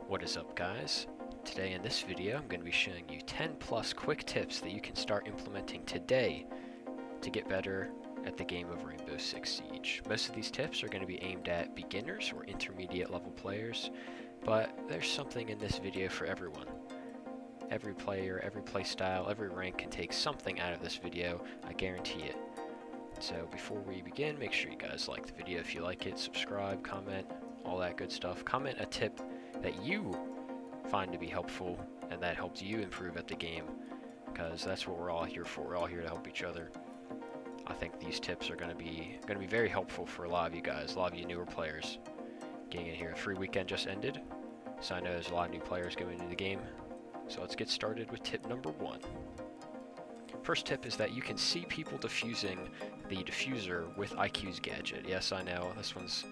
What is up, guys? Today in this video I'm going to be showing you 10 plus quick tips that you can start implementing today to get better at the game of Rainbow Six Siege. Most of these tips are going to be aimed at beginners or intermediate level players, but there's something in this video for everyone. Every player, every playstyle, every rank can take something out of this video, I guarantee it. So before we begin, make sure you guys like the video if you like it, subscribe, comment, all that good stuff. Comment a tip that you find to be helpful and that helps you improve at the game, because that's what we're all here for. We're all here to help each other. I think these tips are going to be very helpful for a lot of you guys, a lot of you newer players getting in here. A free weekend just ended, so I know there's a lot of new players going into the game. So let's get started with tip number 1. First tip is that you can see people defusing the diffuser with IQ's gadget. Yes, I know, this one's,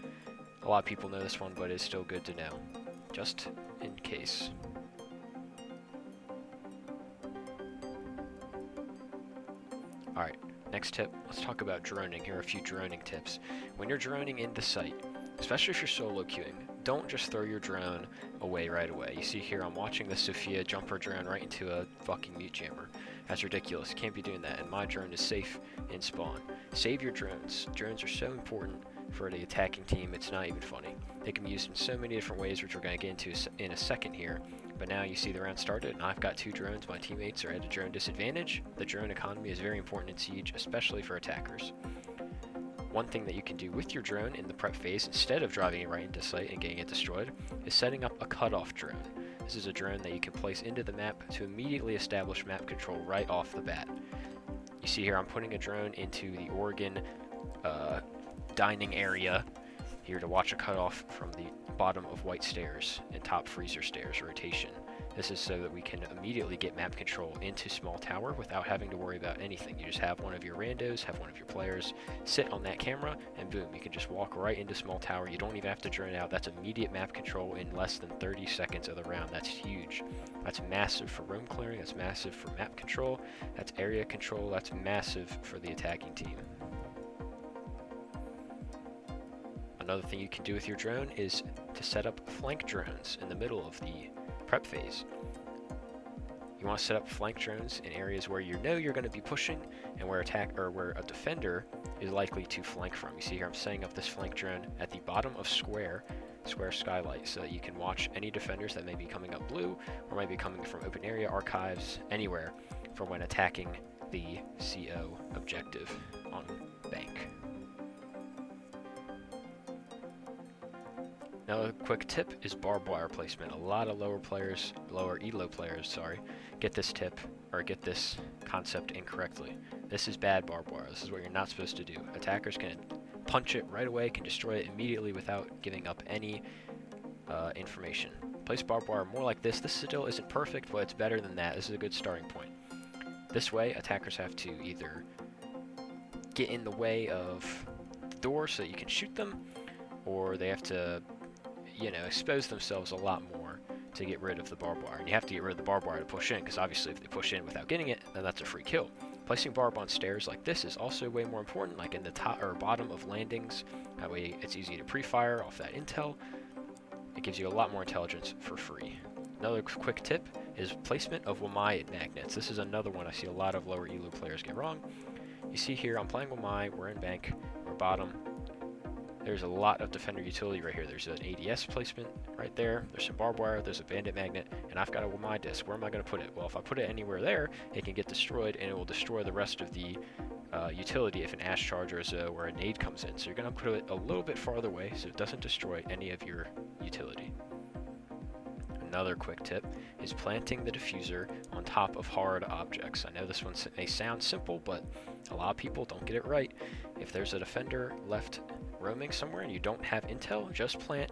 a lot of people know this one, but it's still good to know, just in case. Alright, next tip, let's talk about droning. Here are a few droning tips. When you're droning in the site, especially if you're solo queuing, don't just throw your drone away right away. You see here, I'm watching the Sophia jump her drone right into a fucking mute jammer. That's ridiculous. You can't be doing that, and my drone is safe in spawn. Save your drones. Drones are so important for the attacking team, it's not even funny. They can be used in so many different ways, which we're going to get into in a second here. But now you see the round started, and I've got 2 drones. My teammates are at a drone disadvantage. The drone economy is very important in Siege, especially for attackers. One thing that you can do with your drone in the prep phase, instead of driving it right into sight and getting it destroyed, is setting up a cutoff drone. This is a drone that you can place into the map to immediately establish map control right off the bat. You see here, I'm putting a drone into the Oregon dining area here to watch a cutoff from the bottom of white stairs and top freezer stairs rotation. This is so that we can immediately get map control into small tower without having to worry about anything. You just have one of your randos, have one of your players sit on that camera, and boom, you can just walk right into small tower. You don't even have to drone out. That's immediate map control in less than 30 seconds of the round. That's huge. That's massive for roam clearing. That's massive for map control. That's area control. That's massive for the attacking team. Another thing you can do with your drone is to set up flank drones in the middle of the prep phase. You want to set up flank drones in areas where you know you're going to be pushing and where where a defender is likely to flank from. You see here, I'm setting up this flank drone at the bottom of square skylight, so that you can watch any defenders that may be coming up blue or might be coming from open area, archives, anywhere from when attacking the CO objective on bank. Another quick tip is barbed wire placement. A lot of lower elo players, get this tip, or get this concept incorrectly. This is bad barbed wire. This is what you're not supposed to do. Attackers can punch it right away, can destroy it immediately without giving up any information. Place barbed wire more like this. This still isn't perfect, but it's better than that. This is a good starting point. This way, attackers have to either get in the way of the door so that you can shoot them, or they have to expose themselves a lot more to get rid of the barbed wire. And you have to get rid of the barbed wire to push in, because obviously if they push in without getting it, then that's a free kill. Placing barb on stairs like this is also way more important, like in the top or bottom of landings. That way it's easy to pre-fire off that intel. It gives you a lot more intelligence for free. Another quick tip is placement of Wamai magnets. This is another one I see a lot of lower elo players get wrong. You see here, I'm playing Wamai, we're in bank, we're bottom. There's a lot of defender utility right here. There's an ADS placement right there. There's some barbed wire. There's a bandit magnet. And I've got a Wamai disc. Where am I going to put it? Well, if I put it anywhere there, it can get destroyed, and it will destroy the rest of the utility if an Ash Charge or a Zoe or a nade comes in. So you're going to put it a little bit farther away so it doesn't destroy any of your utility. Another quick tip is planting the diffuser on top of hard objects. I know this one may sound simple, but a lot of people don't get it right. If there's a defender left roaming somewhere and you don't have intel, just plant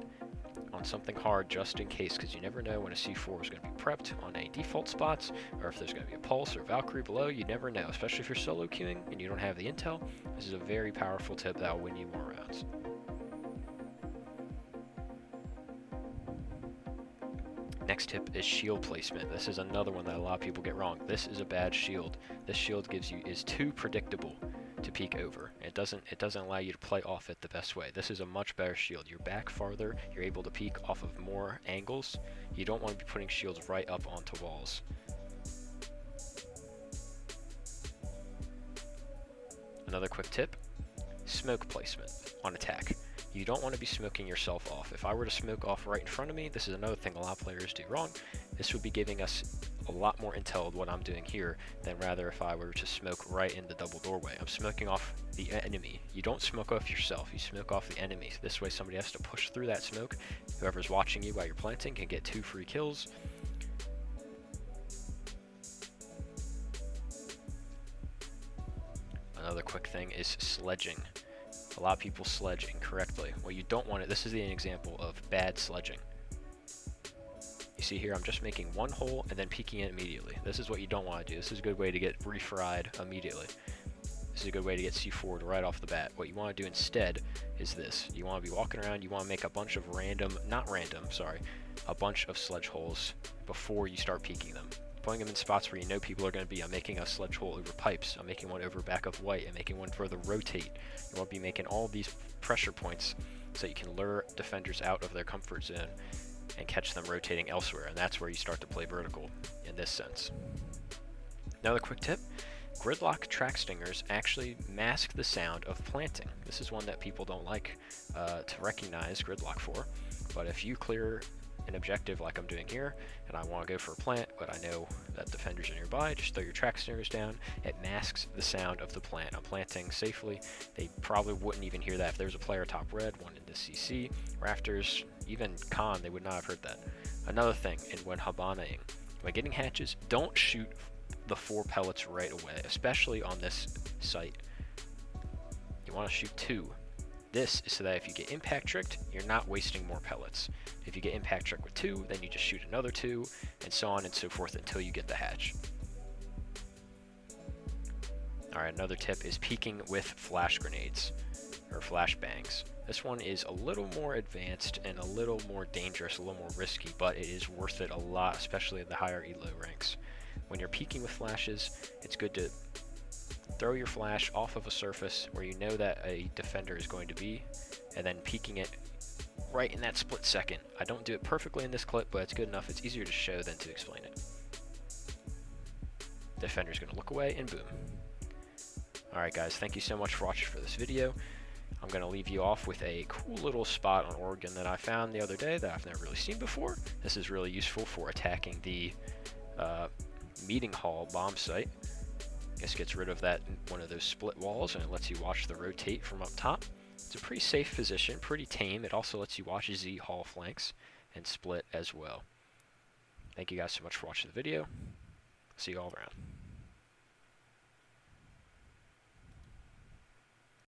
on something hard just in case, because you never know when a C4 is going to be prepped on any default spots, or if there's going to be a Pulse or Valkyrie below. You never know, especially if you're solo queuing and you don't have the intel. This is a very powerful tip that will win you more rounds. Next tip is shield placement. This is another one that a lot of people get wrong. This is a bad shield. This shield is too predictable. to peek over. It doesn't allow you to play off it the best way. This is a much better shield. You're back farther, you're able to peek off of more angles. You don't want to be putting shields right up onto walls. Another quick tip, smoke placement on attack. You don't want to be smoking yourself off. If I were to smoke off right in front of me, this is another thing a lot of players do wrong. This would be giving us a lot more intel of what I'm doing here than rather if I were to smoke right in the double doorway. I'm smoking off the enemy. You don't smoke off yourself, you smoke off the enemy. This way somebody has to push through that smoke. Whoever's watching you while you're planting can get 2 free kills. Another quick thing is sledging. A lot of people sledge incorrectly. Well, you don't want it. This is an example of bad sledging. You see here, I'm just making one hole and then peeking it immediately. This is what you don't want to do. This is a good way to get refried immediately. This is a good way to get C4'd right off the bat. What you want to do instead is this. You want to be walking around, you want to make a bunch of a bunch of sledge holes before you start peeking them. Putting them in spots where you know people are going to be. I'm making a sledge hole over pipes. I'm making one over back of white. I'm making one for the rotate. You want to be making all these pressure points so you can lure defenders out of their comfort zone and catch them rotating elsewhere. And that's where you start to play vertical in this sense. Another quick tip, gridlock track stingers actually mask the sound of planting. This is one that people don't like to recognize gridlock for. But if you clear an objective like I'm doing here, and I want to go for a plant, but I know that defenders are nearby, just throw your track stingers down. It masks the sound of the plant. I'm planting safely. They probably wouldn't even hear that if there was a player top red, one into CC, rafters, even con, they would not have heard that. Another thing, when Habanaing, when getting hatches, don't shoot the 4 pellets right away, especially on this site. You want to shoot 2. This is so that if you get impact tricked, you're not wasting more pellets. If you get impact tricked with 2, then you just shoot another 2, and so on and so forth until you get the hatch. Alright, another tip is peeking with flash grenades, or flash bangs. This one is a little more advanced and a little more dangerous, a little more risky, but it is worth it a lot, especially in the higher elo ranks. When you're peeking with flashes, it's good to throw your flash off of a surface where you know that a defender is going to be, and then peeking it right in that split second. I don't do it perfectly in this clip, but it's good enough. It's easier to show than to explain it. Defender's going to look away, and boom. Alright guys, thank you so much for watching for this video. I'm going to leave you off with a cool little spot on Oregon that I found the other day that I've never really seen before. This is really useful for attacking the meeting hall bomb site. This gets rid of that one of those split walls, and it lets you watch the rotate from up top. It's a pretty safe position, pretty tame. It also lets you watch Z hall flanks and split as well. Thank you guys so much for watching the video. See you all around.